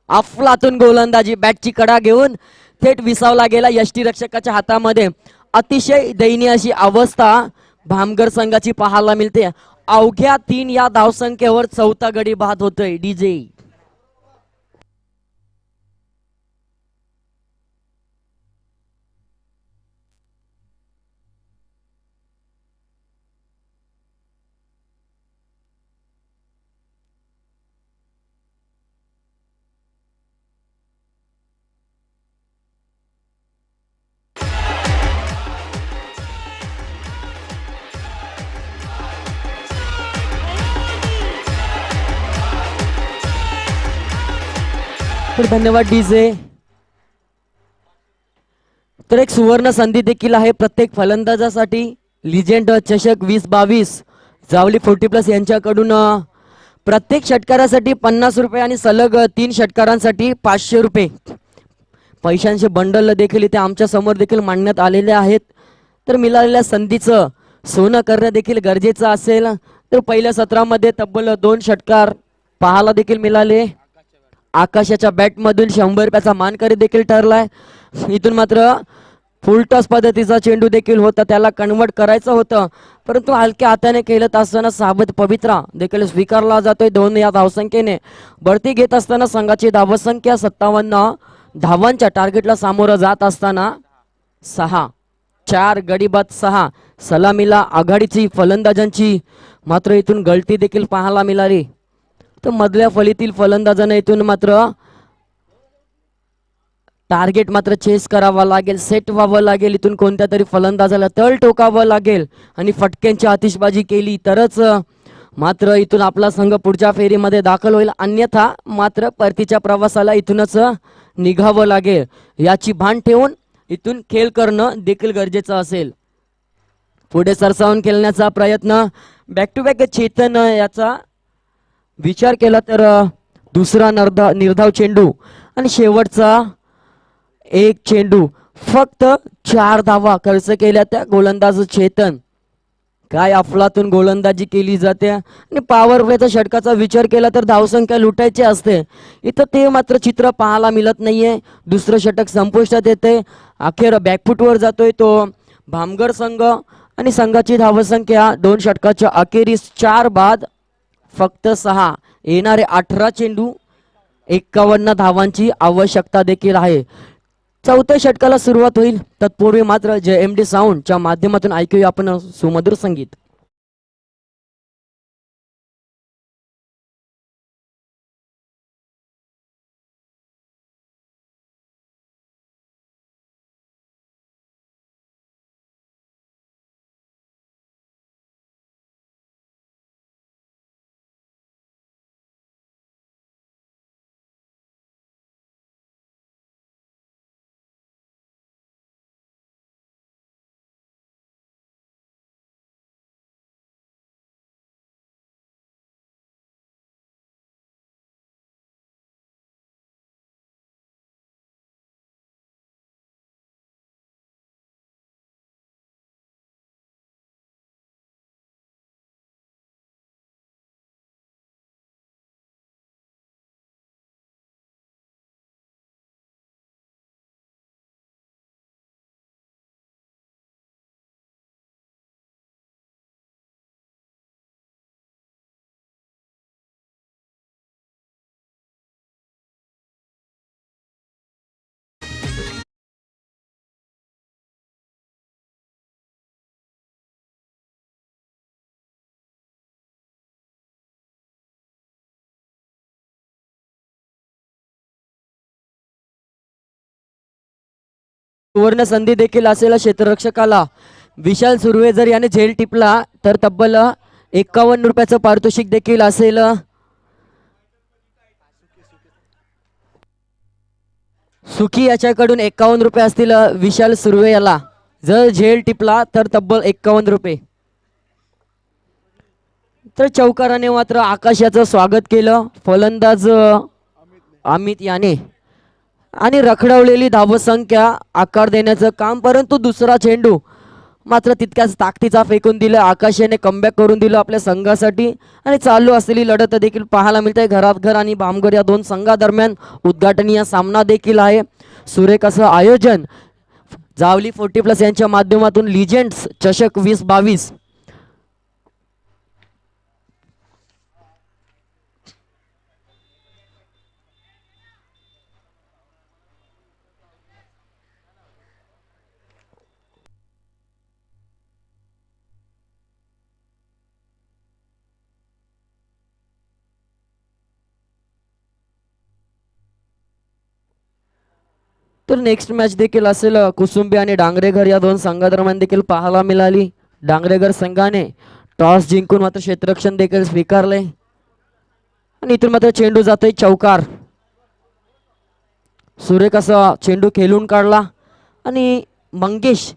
अफलातून गोलंदाजी, बॅटची कडा घेऊन थेट विसावला गेला यष्टीरक्षकाच्या हातामध्ये. अतिशय दयनीय अशी अवस्था भामगर संघाची पाहायला मिळते. अवघ्या 3 या धावसंख्येवर 4था गडी बाद होतोय. डीजे तर धन्यवाद डीजे. तर एक सुवर्ण संधी देखील आहे प्रत्येक फलंदाजासाठी. लिजेंड चषक 2022 जावली 40+ यांच्याकडून प्रत्येक षटकारासाठी 50 रुपये आणि सलग 3 षटकारांसाठी 500 रुपये पैशांचे बंडल देखील इथे आमच्या समोर देखील मांडण्यात आलेले आहेत. तर मिळालेल्या संधीचं सोनं करणं देखील गरजेचं असेल. तर पहिल्या सत्रामध्ये तब्बल 2 षटकार पाहायला देखील मिळाले. आकाशाच्या बॅटमधून 100 रुपयाचा मानकरी देखील ठरलाय. इथून मात्र फुल टॉस पद्धतीचा चेंडू देखील होता, त्याला कन्वर्ट करायचं होतं, परंतु हलक्या हाताने केलं असताना साबत पवित्रा देखील स्वीकारला जातोय. 2 या धावसंख्येने बढती घेत असताना संघाची धावसंख्या 57 धावांच्या टार्गेटला सामोरं जात असताना 6-4 गडी बाद 6 सलामीला आघाडीची फलंदाजांची मात्र इथून गळती देखील पाहायला मिळाली. तर मधल्या फळीतील फलंदाजांना इथून मात्र टार्गेट मात्र चेस करावा लागेल, सेट व्हावं लागेल. इथून कोणत्या तरी फलंदाजाला तळ टोकावं लागेल आणि फटक्यांची आतिषबाजी केली तरच मात्र इथून आपला संघ पुढच्या फेरीमध्ये दाखल होईल. अन्यथा मात्र परतीच्या प्रवासाला इथूनच निघावं लागेल. याची भान ठेवून इथून खेळ करणं देखील गरजेचं असेल. पुढे सरसावून खेळण्याचा प्रयत्न बॅक टू बॅक चेतन याचा विचार केला तर दुसरा निर्धाव चेंडू आणि शेवटचा एक चेंडू, फक्त 4 धावा खर्च केल्या त्या गोलंदाज चेतन. काय अफलातून गोलंदाजी केली जाते आणि पॉवर प्लेच्या षटकाचा विचार केला तर धावसंख्या लुटायची असते. इथं ते मात्र चित्र पाहायला मिळत नाहीये. दुसरं षटक संपुष्टात येते, अखेर बॅकफुटवर जातोय तो भामगर संघ आणि संघाची धावसंख्या 2 षटकाच्या अखेरीस 4 बाद फक्त 6. येणारे 18 चेंडू 51 धावांची आवश्यकता देखील आहे. चौथ्या षटकाला सुरुवात होईल. तत्पूर्वी मात्र JMD साऊंडच्या माध्यमातून ऐकूया आपण सुमधुर संगीत. सुवर्ण संधी देखील असेल क्षेत्ररक्षकाला. विशाल सुर्वे जर याने झेल टिपला तर तब्बल 51 रुपयाचं पारितोषिक देखील असेल. सुखी याच्याकडून 51 रुपये असतील विशाल सुर्वे याला. जर झेल टिपला तर तब्बल 51 रुपये. तर चौकाराने मात्र आकाश याचं स्वागत केलं, फलंदाज अमित याने, आणि रखडवलेली धावसंख्या आकार देण्याचं काम. परंतु दुसरा चेंडू मात्र तितक्याच ताकदीचा फेकून दिला. आकाश याने कमबॅक करून दिलं आपल्या संघासाठी आणि चालू असलेली लढत देखील पाहायला मिळते. घरात घर आणि भामगर या 2 संघादरम्यान उद्घाटनीय सामना देखील आहे. सुरेख असं आयोजन जावली 40+ यांच्या माध्यमातून लिजेंड्स चषक 2022. तर नेक्स्ट मॅच देखील असेल कुसुंबी आणि डांगरेघर या 2 संघादरम्यान देखील पाहायला मिळाली. डांगरेघर संघाने टॉस जिंकून मात्र क्षेत्ररक्षण देखील स्वीकारले आणि इथून मात्र चेंडू जातोय चौकार. सुरेख असा चेंडू खेळून काढला आणि मंगेश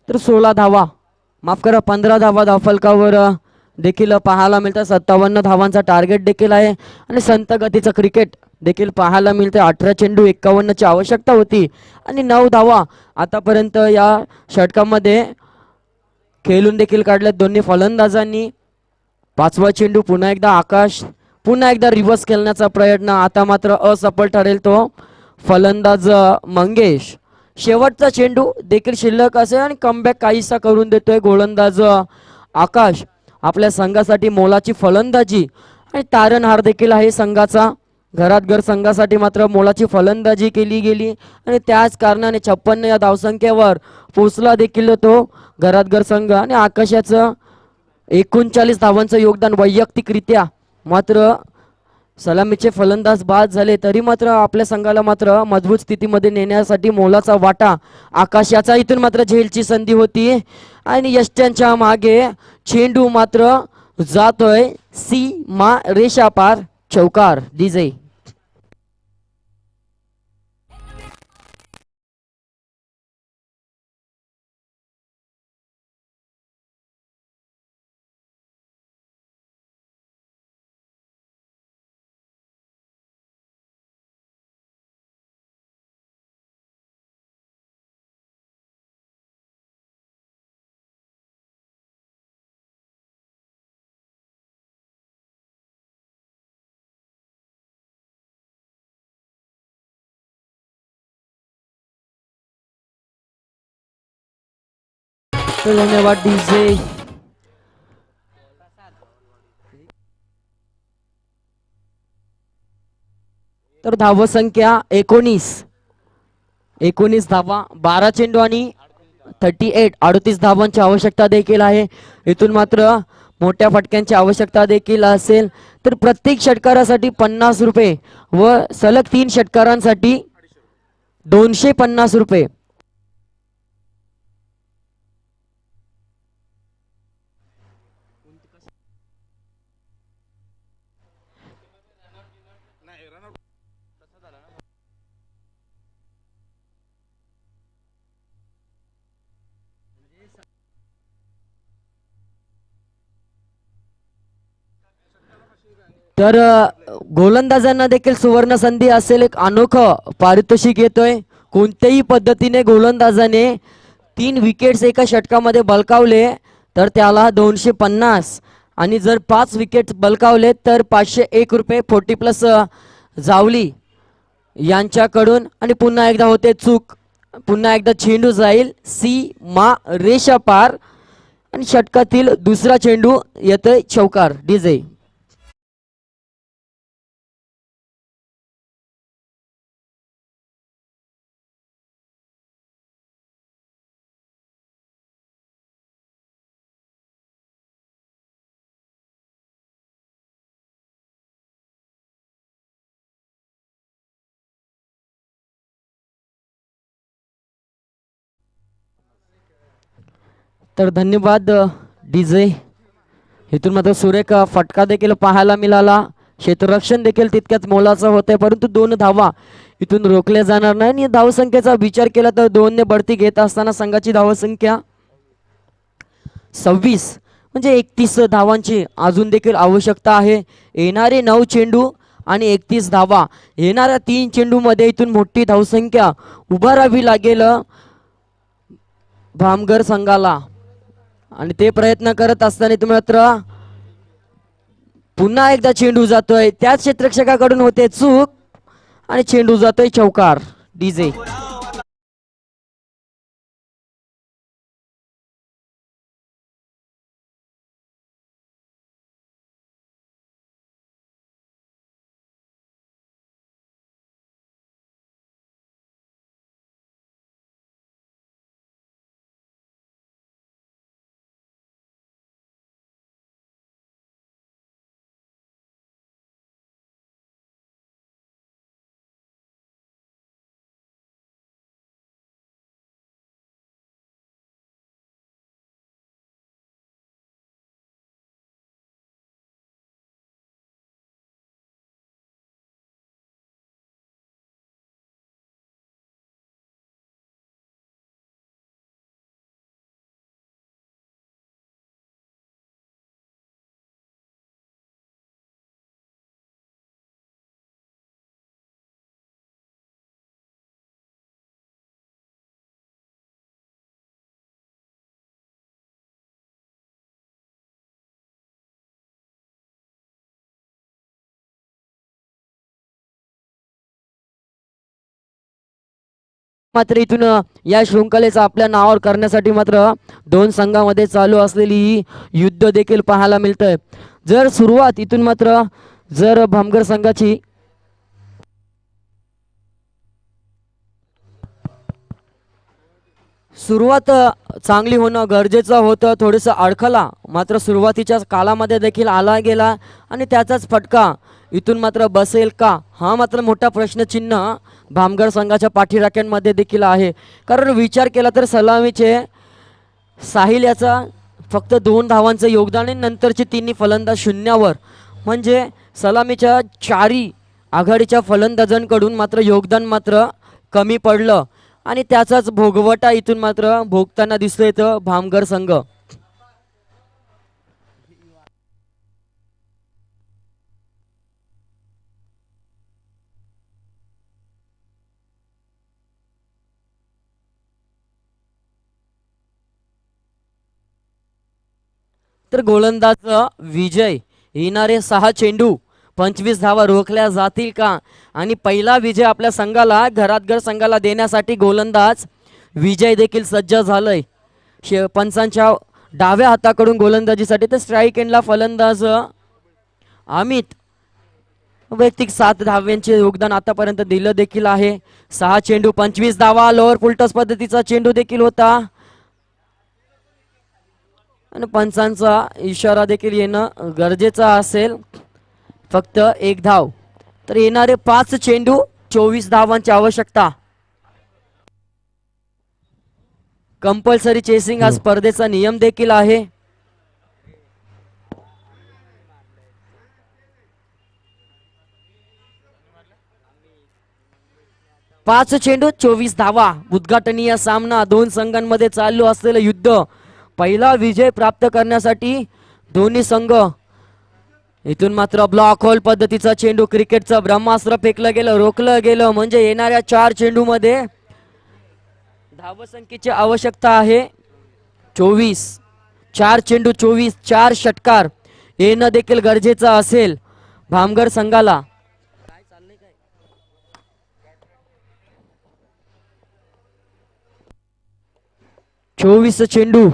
तर 16 धावा माफ करा 15 धावा धावफलकावर देखील पाहायला मिळतं. 57 धावांचा टार्गेट देखील आहे आणि संत गतीचं क्रिकेट देखील पाहायला मिळते. 18 चेंडू 51ची आवश्यकता होती आणि 9 धावा आतापर्यंत या षटकामध्ये खेळून देखील काढल्यात दोन्ही फलंदाजांनी. 5वा चेंडू पुन्हा एकदा आकाश, पुन्हा एकदा रिव्हर्स खेळण्याचा प्रयत्न, आता मात्र असफल ठरेल तो फलंदाज मंगेश. शेवटचा चेंडू देखील शिल्लक असेल आणि कमबॅक काहीसा करून देतोय गोलंदाज आकाश. आपल्या संघासाठी मोलाची फलंदाजी आणि तारणहार देखील आहे संघाचा. घरात घर संघासाठी मात्र मोलाची फलंदाजी केली गेली आणि त्याच कारणाने 56 या धावसंख्येवर पोचला देखील तो घरात घर संघ. आणि आकाशाचं 39 धावांचं योगदान वैयक्तिकरित्या मात्र सलामीचे फलंदाज बाद झाले तरी मात्र आपल्या संघाला मात्र मजबूत स्थितीमध्ये नेण्यासाठी मोलाचा वाटा आकाशाचा. इथून मात्र झेलची संधी होती आणि यष्ट्यांच्या मागे चेंडू मात्र जातोय सीमा रेषा पार, चौकार. डीजे धन्यवाद डीजे. तर धावसंख्या 19 धावा, 12 चेंडू आणि 38 धावांची आवश्यकता देखील आहे. इथून मात्र मोठ्या फटक्यांची आवश्यकता देखील असेल. तर प्रत्येक षटकारासाठी 50 रुपये व सलग 3 षटकारांसाठी 250 रुपये. तर गोलंदाजांना देखील सुवर्ण संधी असेल. एक अनोखं पारितोषिक येतोय. कोणत्याही पद्धतीने गोलंदाजाने 3 विकेट्स एका षटकामध्ये बलकावले तर त्याला 250 आणि जर 5 विकेट बलकावले तर 501 रुपये 40+ जावली यांच्याकडून. आणि पुन्हा एकदा होते चूक, पुन्हा एकदा चेंडू जाईल सीमा रेषा पार आणि षटकातील दुसरा चेंडू येतोय चौकार. डीजे तर धन्यवाद डीजे. इथून मात्र सुरेख फटका देखील पाहायला मिळाला. क्षेत्ररक्षण देखील तितक्याच मोलाचं होतंय परंतु 2 धावा इथून रोखल्या जाणार नाही. आणि धावसंख्येचा विचार केला तर 2 ने बढती घेत असताना संघाची धावसंख्या 26 म्हणजे 31 धावांची अजून देखील आवश्यकता आहे. येणारे 9 चेंडू आणि 31 धावा, येणाऱ्या 3 चेंडूमध्ये इथून मोठी धावसंख्या उभारावी लागेल भामगर संघाला. आणि ते प्रयत्न करत असताना तुम्ही मात्र पुन्हा एकदा चेंडू जातोय त्याच क्षेत्ररक्षकाकडून होते चूक आणि चेंडू जातोय चौकार. डीजे मात्र इथून या शृंखलेचा आपल्या नावावर करण्यासाठी मात्र दोन संघामध्ये चालू असलेली ही युद्ध देखील पाहायला मिळतंय. जर सुरुवात इथून मात्र जर भामगर संघाची सुरुवात चांगली होणं गरजेचं होतं, थोडंसं अडखला मात्र सुरुवातीच्या कालामध्ये देखील आला गेला आणि त्याचाच फटका इथून मात्र बसेल का, हा मात्र मोठा प्रश्नचिन्ह भामगर संघाच्या पाठीराख्यांमध्ये देखील आहे. कारण विचार केला तर सलामीचे साहिल याचा फक्त 2 धावांचं योगदान आहे, नंतरचे तिन्ही फलंदाज शून्यावर, म्हणजे सलामीच्या चारी आघाडीच्या फलंदाजांकडून मात्र योगदान मात्र कमी पडलं आणि त्याचाच भोगवटा इथून मात्र भोगताना दिसतोय तो भामगर संघ. तर गोलंदाज विजय येणारे 6 चेंडू 25 धावा रोखल्या जातील का, आणि पहिला विजय आपल्या संघाला घरातघर संघाला देण्यासाठी गोलंदाज विजय देखील सज्ज झालंय. पंचांच्या डाव्या हाताकडून गोलंदाजीसाठी तर स्ट्राईक एंडला फलंदाज अमित वैयक्तिक 7 धाव्यांचे योगदान आतापर्यंत दिलं देखील आहे. 6 चेंडू 25 धावा, लोअर फुलटॉस पद्धतीचा चेंडू देखील होता आणि पंचांचा इशारा देखील येणं गरजेचं असेल. फक्त 1 धाव, तर येणारे 5 चेंडू 24 धावांची आवश्यकता. कंपल्सरी चेसिंग हा स्पर्धेचा नियम देखील आहे. पाच चेंडू 24 धावा, उद्घाटनीय सामना, दोन संघांमध्ये चालू असलेलं युद्ध. पहिला विजय प्राप्त करण्यासाठी दोन्ही संघ इथून मात्र ब्लॉक होल पद्धतीचा चेंडू, क्रिकेटचं ब्रह्मास्त्र फेकलं गेलं, रोखलं गेलं, म्हणजे येणाऱ्या 4 चेंडू मध्ये धावसंख्येची आवश्यकता आहे 24. 4 चेंडू 24, 4 षटकार येणं देखील गरजेचं असेल भामगर संघाला. 24 चेंडू,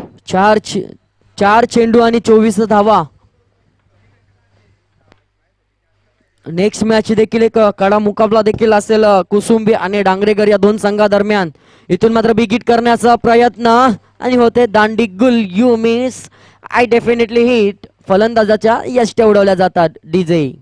4 चेंडू आणि 24 धावा. नेक्स्ट मॅच देखील एक कडा मुकाबला देखील असेल कुसुंबी आणि डांगरेकर या दोन संघादरम्यान. इथून मात्र बिग हिट करण्याचा प्रयत्न आणि होते दांडी गुल, you miss, I definitely hit. फलंदाजाच्या यष्टी उडवल्या जातात. डीजे